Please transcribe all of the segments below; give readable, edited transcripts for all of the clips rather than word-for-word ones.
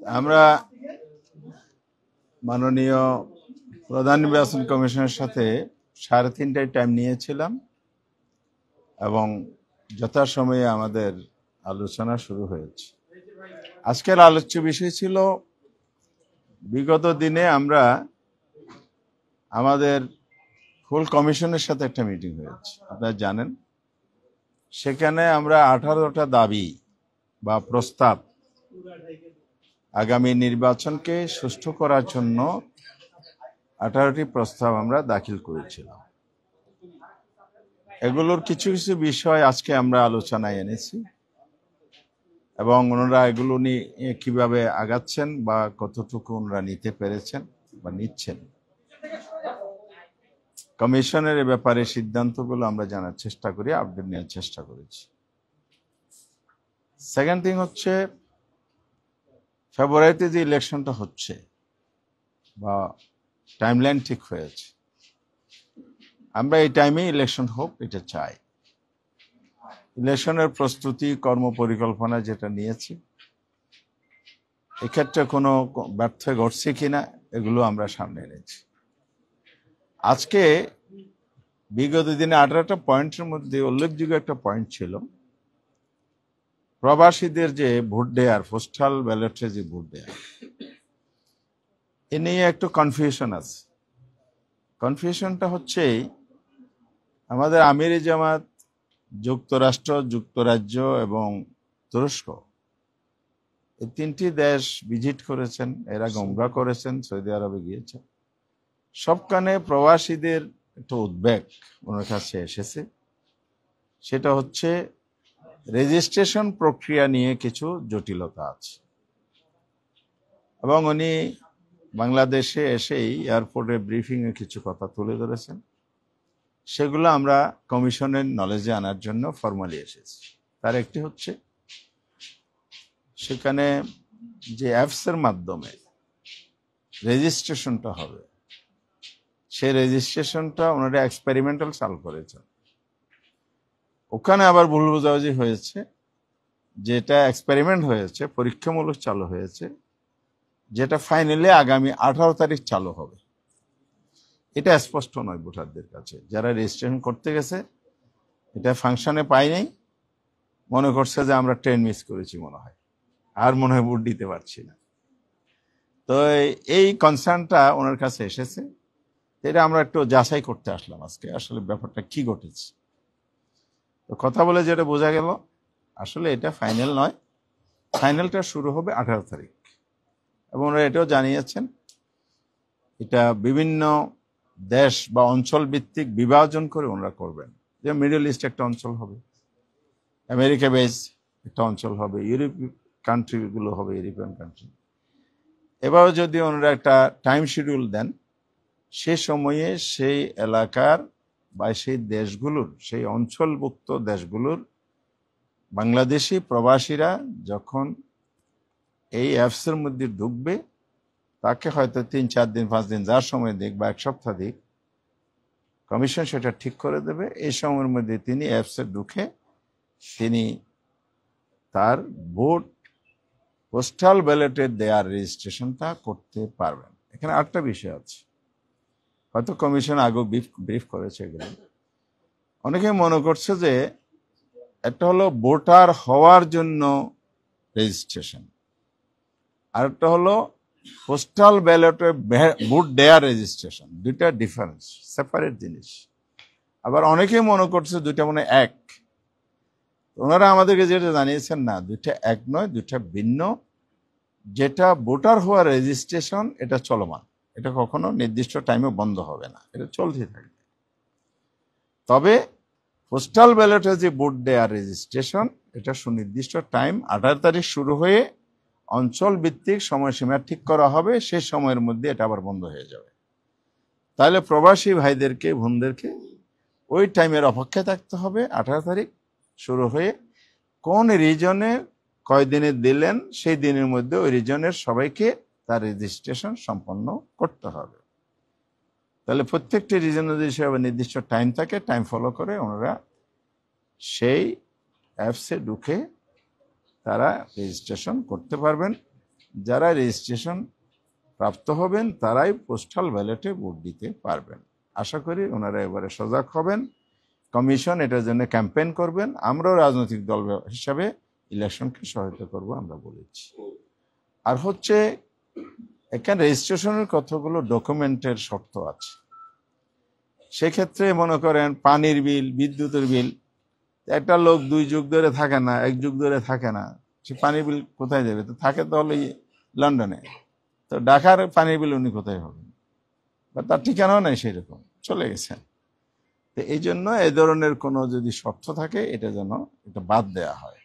আমরা মাননীয় প্রধান নির্বাচন কমিশনের সাথে 3:30টায় টাইম নিয়েছিলাম এবং যথাসময়ে আমাদের আলোচনা শুরু হয়েছে। আজকের আলোচ্য বিষয় ছিল বিগত দিনে আমরা আমাদের ফুল কমিশনের সাথে একটা মিটিং হয়েছে, আপনারা জানেন। সেখানে আমরা 18টা দাবি বা প্রস্তাব আগামী নির্বাচনকে সুষ্ঠু করার জন্য 18টি প্রস্তাব আমরা দাখিল করেছিলাম। এগুলোর কিছু কিছু বিষয় আজকে আমরা আলোচনায় এনেছি এবং ওনারা এগুলো নিয়ে কিভাবে আগাচ্ছেন বা কতটুকু ওনারা নিতে পেরেছেন বা নিচ্ছেন, কমিশনের ব্যাপারে সিদ্ধান্তগুলো আমরা জানার চেষ্টা করি, আপডেট নেওয়ার চেষ্টা করেছি। সেকেন্ড থিং হচ্ছে, ফেব্রুয়ারিতে যে ইলেকশনটা হচ্ছে বা টাইমলাইন ঠিক হয়েছে, আমরা এই টাইমে ইলেকশন হোক এটা চাই। ইলেকশনের প্রস্তুতি কর্মপরিকল্পনা যেটা নিয়েছি, এক্ষেত্রে কোনো ব্যর্থ ঘটছে কিনা এগুলো আমরা সামনে এনেছি। আজকে বিগত দিনে 18টা পয়েন্টের মধ্যে উল্লেখযোগ্য একটা পয়েন্ট ছিল প্রবাসীদের যে ভোট দেয়ার, পোস্টাল ব্যালটে যে ভোট দেয়ার, এ নিয়ে একটু কনফিউশন আছে। কনফিউশনটা হচ্ছে আমাদের আমিরি জামাত যুক্তরাষ্ট্র, যুক্তরাজ্য এবং তুরস্ক, এই 3টি দেশ ভিজিট করেছেন, এরা উমরা করেছেন, সৌদি আরবে গিয়েছেন। সবখানে প্রবাসীদের একটা উদ্বেগ ওনার কাছে এসেছে, সেটা হচ্ছে রেজিস্ট্রেশন প্রক্রিয়া নিয়ে কিছু জটিলতা আছে। এবং উনি বাংলাদেশে এসেই এয়ারপোর্টে ব্রিফিংয়ে কিছু কথা তুলে ধরেছেন, সেগুলো আমরা কমিশনের নলেজে আনার জন্য ফর্মালি এসেছি। তার একটি হচ্ছে, সেখানে যে অ্যাপসের মাধ্যমে রেজিস্ট্রেশনটা হবে, সেই রেজিস্ট্রেশনটা ওনারা এক্সপেরিমেন্টাল চালু করেছেন। ওখানে আবার ভুল বোঝাবুঝি হয়েছে, যেটা এক্সপেরিমেন্ট হয়েছে, পরীক্ষামূলক চালু হয়েছে, যেটা ফাইনালি আগামী 18 তারিখ চালু হবে। এটা স্পষ্ট নয় ভোটারদের কাছে। যারা রেজিস্ট্রেশন করতে গেছে এটা ফাংশনে পাই নাই, মনে করছে যে আমরা ট্রেন মিস করেছি, মনে হয় আর মনে হয় ভোট দিতে পারছি না। তো এই কনসার্নটা ওনার কাছে এসেছে, এটা আমরা একটু যাচাই করতে আসলাম আজকে, আসলে ব্যাপারটা কি ঘটেছে। তো কথা বলে যেটা বোঝা গেল, আসলে এটা ফাইনাল নয়, ফাইনালটা শুরু হবে 18 তারিখ। এবং ওরা এটাও জানিয়েছেন এটা বিভিন্ন দেশ বা অঞ্চল ভিত্তিক বিভাজন করে ওনারা করবেন। যে মিডল ইস্ট একটা অঞ্চল হবে, আমেরিকা বেস একটা অঞ্চল হবে, ইউরোপ কান্ট্রিগুলো হবে, ইউরোপিয়ান কান্ট্রি। এবারও যদি ওনারা একটা টাইম শিডিউল দেন, সে সময়ে সেই এলাকার বা সেই দেশগুলোর, সেই অঞ্চলভুক্ত দেশগুলোর বাংলাদেশি প্রবাসীরা যখন এই অ্যাপসের মধ্যে ঢুকবে, তাকে হয়তো 3-4 দিন 5 দিন যার সময় দিক বা 1 সপ্তাহ দিক, কমিশন সেটা ঠিক করে দেবে। এই সময়ের মধ্যে তিনি অ্যাপসে ঢুকে তিনি তার ভোট পোস্টাল ব্যালটে দেওয়ার রেজিস্ট্রেশনটা করতে পারবেন। এখানে আরেকটা বিষয় আছে, হয়তো কমিশন আগেও ব্রিফ করেছে এগুলো। অনেকে মনে করছে যে একটা হলো ভোটার হওয়ার জন্য রেজিস্ট্রেশন, আর একটা হলো পোস্টাল ব্যালটে ভোট দেওয়ার রেজিস্ট্রেশন। দুইটা ডিফারেন্স, সেপারেট জিনিস। আবার অনেকে মনে করছে দুইটা মনে এক। ওনারা আমাদেরকে যেটা জানিয়েছেন, না, দুইটা এক নয়, দুইটা ভিন্ন। যেটা ভোটার হওয়ার রেজিস্ট্রেশন, এটা চলমান, এটা কখনো নির্দিষ্ট টাইমে বন্ধ হবে না, এটা চলতে থাকবে। তবে পোস্টাল ব্যালটে যে ভোট দেওয়ার রেজিস্ট্রেশন, এটা সুনির্দিষ্ট টাইম 18 তারিখ শুরু হয়ে অঞ্চল ভিত্তিক সময়সীমা ঠিক করা হবে, সেই সময়ের মধ্যে এটা আবার বন্ধ হয়ে যাবে। তাহলে প্রবাসী ভাইদেরকে, বোনদেরকে ওই টাইমের অপেক্ষায় থাকতে হবে। 18 তারিখ শুরু হয়ে কোন রিজনে কয়দিনে দিলেন, সেই দিনের মধ্যে ওই রিজনের সবাইকে তার রেজিস্ট্রেশন সম্পন্ন করতে হবে। তাহলে প্রত্যেকটি রিজনের হিসেবে নির্দিষ্ট টাইম থাকে, টাইম ফলো করে ওনারা সেই অ্যাপসে ঢুকে তারা রেজিস্ট্রেশন করতে পারবেন যারা রেজিস্ট্রেশন প্রাপ্ত হবেন তারাই পোস্টাল ব্যালটে ভোট দিতে পারবেন। আশা করি ওনারা এবারে সজাগ হবেন। কমিশন এটার জন্য ক্যাম্পেইন করবেন। আমরাও রাজনৈতিক দল হিসাবে ইলেকশনকে সহায়তা করব আমরা বলেছি। আর হচ্ছে এখানে রেজিস্ট্রেশনের কতগুলো ডকুমেন্টের শর্ত আছে। সেক্ষেত্রে মনে করেন পানির বিল, বিদ্যুতের বিল, একটা লোক 2 যুগ ধরে থাকে না, 1 যুগ ধরে থাকে না, সে পানির বিল কোথায় দেবে? তো থাকে তাহলে লন্ডনে, তো ঢাকার পানির বিল উনি কোথায় হবেন? বা তার ঠিকানাও নেই, সেই রকম চলে গেছেন। তো এই জন্য এই ধরনের কোনো যদি শর্ত থাকে এটা যেন এটা বাদ দেওয়া হয়।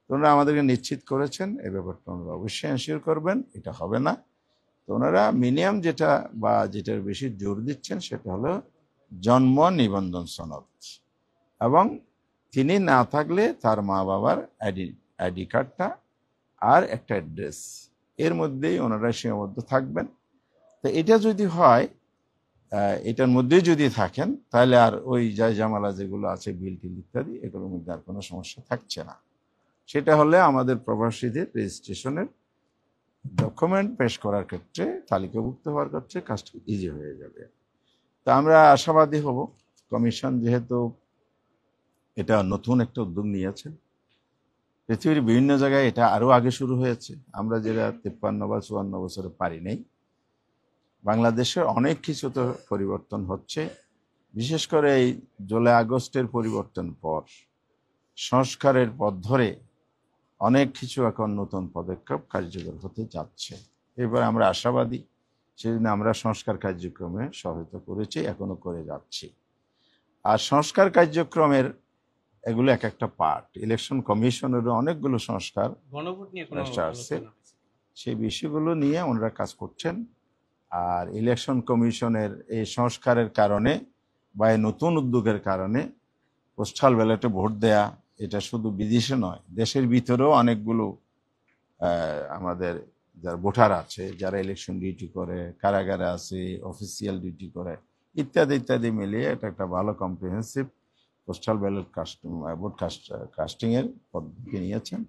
তো ওনারা আমাদেরকে নিশ্চিত করেছেন এই ব্যাপারটা ওনারা অবশ্যই এনশিওর করবেন, এটা হবে না। তো ওনারা মিনিমাম যেটা বা যেটার বেশি জোর দিচ্ছেন সেটা হলো জন্ম নিবন্ধন সনদ, এবং তিনি না থাকলে তার মা বাবার আইডি কার্ডটা আর একটা অ্যাড্রেস, এর মধ্যেই ওনারা সীমাবদ্ধ থাকবেন। তো এটা যদি হয়, এটার মধ্যেই যদি থাকেন, তাহলে আর ওই জামালা যেগুলো আছে বিল টিল ইত্যাদি এগুলোর মধ্যে আর কোনো সমস্যা থাকছে না। সেটা হলে আমাদের প্রবাসীদের রেজিস্ট্রেশনের ডকুমেন্ট পেশ করার ক্ষেত্রে, তালিকাভুক্ত হওয়ার ক্ষেত্রে কাজটা ইজি হয়ে যাবে। তা আমরা আশাবাদী হব। কমিশন যেহেতু এটা নতুন একটা উদ্যোগ নিয়েছে, পৃথিবীর বিভিন্ন জায়গায় এটা আরও আগে শুরু হয়েছে, আমরা যেটা 53 বা 54 বছরে পারি নাই। বাংলাদেশের অনেক কিছু তো পরিবর্তন হচ্ছে, বিশেষ করে এই জুলাই আগস্টের পরিবর্তন পর সংস্কারের পথ ধরে অনেক কিছু এখন নতুন পদক্ষেপ কার্যকর হতে যাচ্ছে। এবার আমরা আশাবাদী, সেদিন আমরা সংস্কার কার্যক্রমে সহায়তা করেছি, এখনো করে যাচ্ছি। আর সংস্কার কার্যক্রমের এগুলো এক একটা পার্ট। ইলেকশন কমিশনেরও অনেকগুলো সংস্কার আসছে, সেই বিষয়গুলো নিয়ে ওনারা কাজ করছেন। আর ইলেকশন কমিশনের এই সংস্কারের কারণে বা এই নতুন উদ্যোগের কারণে পোস্টাল ব্যালটে ভোট দেয়া এটা শুধু বিদেশে নয়, দেশের ভিতরেও অনেকগুলো আমাদের যারা ভোটার আছে, যারা ইলেকশন ডিউটি করে, কারাগারে আছে, অফিসিয়াল ডিউটি করে, ইত্যাদি ইত্যাদি মিলিয়ে এটা একটা ভালো কম্প্রিহেন্সিভ পোস্টাল ব্যালট ভোট কাস্টিংয়ের পদ্ধতি নিয়েছেন।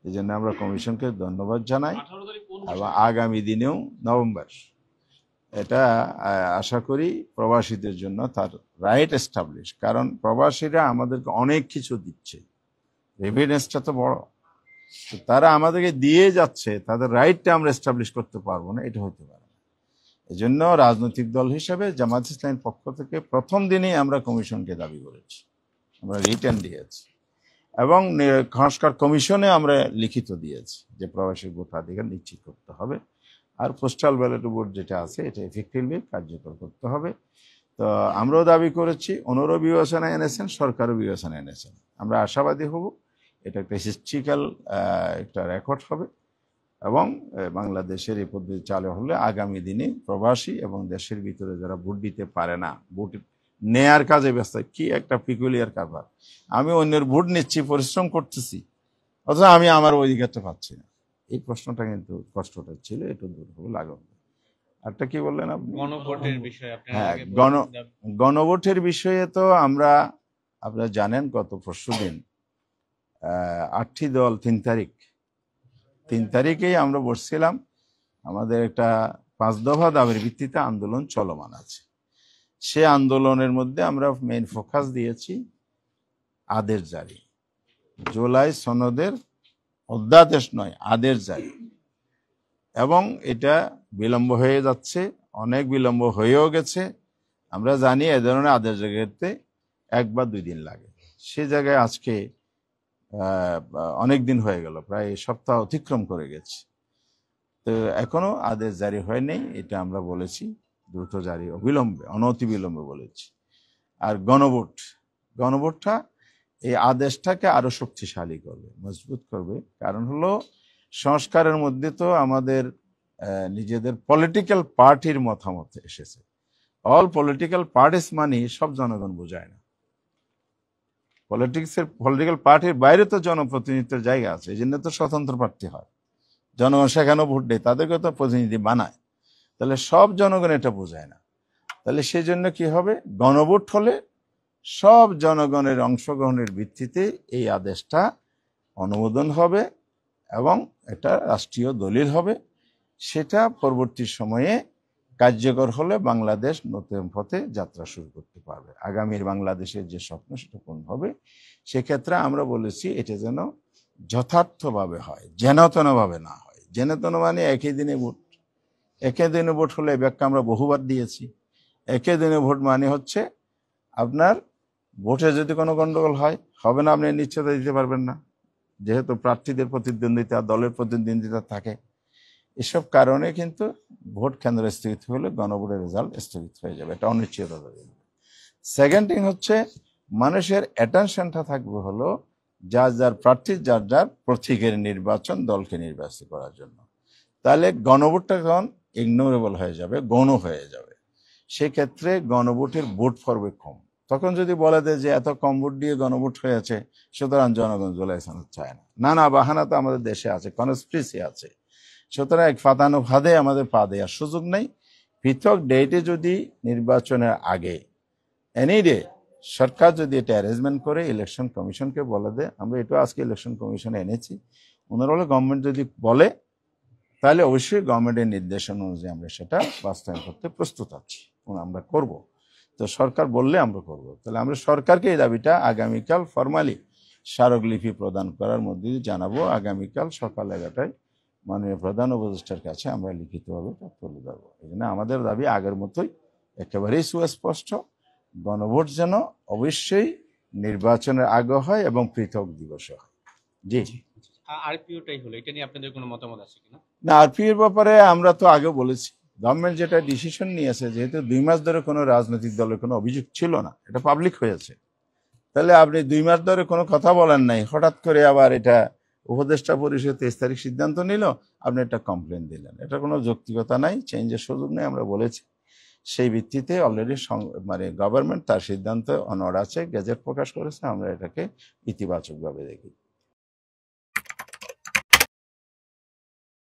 এই জন্য আমরা কমিশনকে ধন্যবাদ জানাই। এবং আগামী দিনেও নভেম্বর এটা আশা করি প্রবাসীদের জন্য তার রাইট এস্টাবলিশ, কারণ প্রবাসীরা আমাদেরকে অনেক কিছু দিচ্ছে, এভিডেন্সটা তো বড়, তারা আমাদেরকে দিয়ে যাচ্ছে, তাদের রাইটটা আমরা এস্টাবলিশ করতে পারবো না, এটা হতে পারে না। এই জন্য রাজনৈতিক দল হিসেবে জামাত ইসলামের পক্ষ থেকে প্রথম দিনেই আমরা কমিশনকে দাবি করেছি, আমরা রিটার্ন দিয়েছি, এবং সংস্কার কমিশনে আমরা লিখিত দিয়েছি যে প্রবাসী ভোটাধিকার নিশ্চিত করতে হবে, আর পোস্টাল ব্যালট ভোট যেটা আছে এটা এফেক্টিভলি কার্যকর করতে হবে। তো আমরাও দাবি করেছি, ওনারও বিবেচনায় এনেছেন, সরকারও বিবেচনায় এনেছেন। আমরা আশাবাদী হব এটা একটা হিস্ট্রিক্যাল একটা রেকর্ড হবে, এবং বাংলাদেশের এই পদ্ধতি চালু হলে আগামী দিনে প্রবাসী এবং দেশের ভিতরে যারা ভোট দিতে পারে না, ভোট নেয়ার কাজে ব্যস্ত, কি একটা পিকুলিয়ার কারবার, আমি অন্যের ভোট নিচ্ছি, পরিশ্রম করতেছি, অথচ আমি আমার অধিকারটা পাচ্ছি না, এই প্রশ্নটা কিন্তু কষ্টটা ছিল, এটা দূর হবে লাগাবো। আরটা কি বললেন আপনি? গণভোটের বিষয়ে হ্যাঁ, গণভোটের বিষয়ে তো আপনারা জানেন গত পরশুদিন 8টি দল 3 তারিখেই আমরা বসছিলাম, আমাদের একটা 5 দফা দাবির ভিত্তিতে আন্দোলন চলমান আছে। সে আন্দোলনের মধ্যে আমরা মেইন ফোকাস দিয়েছি আদেশ জারি, জুলাই সনদের অধ্যাদেশ নয়, আদেশ জারি, এবং এটা বিলম্ব হয়ে যাচ্ছে, অনেক বিলম্ব হয়েও গেছে। আমরা জানি এ ধরনের আদেশ জারিতে 1 বা 2 দিন লাগে, সে জায়গায় আজকে অনেক দিন হয়ে গেল, প্রায় সপ্তাহ অতিক্রম করে গেছে, তো এখনো আদেশ জারি হয়নি। এটা আমরা বলেছি দ্রুত জারি, অবিলম্বে, অনতি বিলম্বে বলেছি। আর গণভোটটা এই আদেশটাকে আরো শক্তিশালী করবে, মজবুত করবে। কারণ হলো সংস্কারের মধ্যে তো আমাদের নিজেদের পলিটিক্যাল পার্টির মতামত এসেছে। অল পলিটিক্যাল পার্টিস মানে সব জনগণ বোঝায় না, পলিটিক্যাল পার্টির বাইরে তো জনপ্রতিনিধিত্বের জায়গা আছে, এই জন্য তো স্বতন্ত্র প্রার্থী হয়, জনগণ সেখানেও ভোট দেয়, তাদেরকে তো প্রতিনিধি বানায়। তাহলে সব জনগণ এটা বোঝায় না, তাহলে সেই জন্য কি হবে, গণভোট হলে সব জনগণের অংশগ্রহণের ভিত্তিতে এই আদেশটা অনুমোদন হবে, এবং এটা রাষ্ট্রীয় দলিল হবে। সেটা পরবর্তী সময়ে কার্যকর হলে বাংলাদেশ নতুন পথে যাত্রা শুরু করতে পারবে। আগামীর বাংলাদেশের যে স্বপ্ন সেটা পূরণ হবে। সেক্ষেত্রে আমরা বলেছি এটা যেন যথার্থভাবে হয়, যেনতেনভাবে না হয়। যেনতেন মানে একই দিনে ভোট। একই দিনে ভোট হলে ব্যাখ্যা আমরা বহুবার দিয়েছি। একই দিনে ভোট মানে হচ্ছে আপনার ভোটে যদি কোনো গন্ডগোল হয়, হবে না, আপনি নিশ্চয়তা দিতে পারবেন না, যেহেতু প্রার্থীদের প্রতিদ্বন্দ্বিতা, দলের প্রতিদ্বন্দ্বিতা থাকে। এসব কারণে কিন্তু ভোট কেন্দ্র স্থগিত হলে গণভোটের রেজাল্ট স্থগিত হয়ে যাবে, এটা অনিশ্চয়তা তৈরি হবে। সেকেন্ড থিং হচ্ছে মানুষের অ্যাটেনশনটা থাকবে হলো যার যার প্রার্থী, যার যার প্রতীকের নির্বাচন, দলকে নির্বাচিত করার জন্য। তাহলে গণভোটটা তখন ইগনোরেবল হয়ে যাবে, গণ হয়ে যাবে। সেক্ষেত্রে গণভোটের ভোট পড়বে কম। তখন যদি বলে দেয় যে এত কম ভোট দিয়ে গণভোট হয়েছে সুতরাং জনগণ জুলাই সনদ চায় না, না না, বাহানা তো আমাদের দেশে আছে, কনস্পিরেসি আছে। সুতরাং এক ফাতানো ফাঁদে আমাদের পা দেওয়ার সুযোগ নেই। পৃথক ডেটে যদি নির্বাচনের আগে এনি ডে সরকার যদি এটা অ্যারেঞ্জমেন্ট করে ইলেকশন কমিশনকে বলে দেয়, আমরা এটা আজকে ইলেকশন কমিশনে এনেছি, ওনারা হলে গভর্নমেন্ট যদি বলে তাহলে অবশ্যই গভর্নমেন্টের নির্দেশনা অনুযায়ী আমরা সেটা বাস্তবায়ন করতে প্রস্তুত আছি, আমরা করব। তো সরকার বললে আমরা করব। তাহলে আমরা সরকারকে এই দাবিটা আগামীকাল ফরমালি স্মারকলিপি প্রদান করার মধ্যে জানাবো। আগামীকাল সকাল 11টায় মাননীয় প্রধান উপদেষ্টার কাছে আমরা লিখিতভাবে তুলে ধরবো। এই জন্য আমাদের দাবি আগের মতোই একেবারেই সুস্পষ্ট, গণভোট যেন অবশ্যই নির্বাচনের আগে হয় এবং পৃথক দিবসে হয়। জি, আরপিওটাই হলো, এটা নিয়ে আপনাদের কোনো মতামত আছে কিনা? না, আরপিওর ব্যাপারে আমরা তো আগে বলেছি, গভর্নমেন্ট যেটা ডিসিশন নিয়েছে, যেহেতু 2 মাস ধরে কোনো রাজনৈতিক দলের কোনো অভিযোগ ছিল না, এটা পাবলিক হয়েছে, তাহলে আপনি 2 মাস ধরে কোনো কথা বলেন নাই, হঠাৎ করে আবার এটা উপদেষ্টা পরিষদ 23 তারিখ সিদ্ধান্ত নিল, আপনি একটা কমপ্লেন দিলেন, এটা কোনো যৌক্তিকতা নাই, চেঞ্জের সুযোগ নেই, আমরা বলেছি। সেই ভিত্তিতে অলরেডি মানে গভর্নমেন্ট তার সিদ্ধান্ত অনড় আছে, গেজেট প্রকাশ করেছে, আমরা এটাকে ইতিবাচকভাবে দেখি।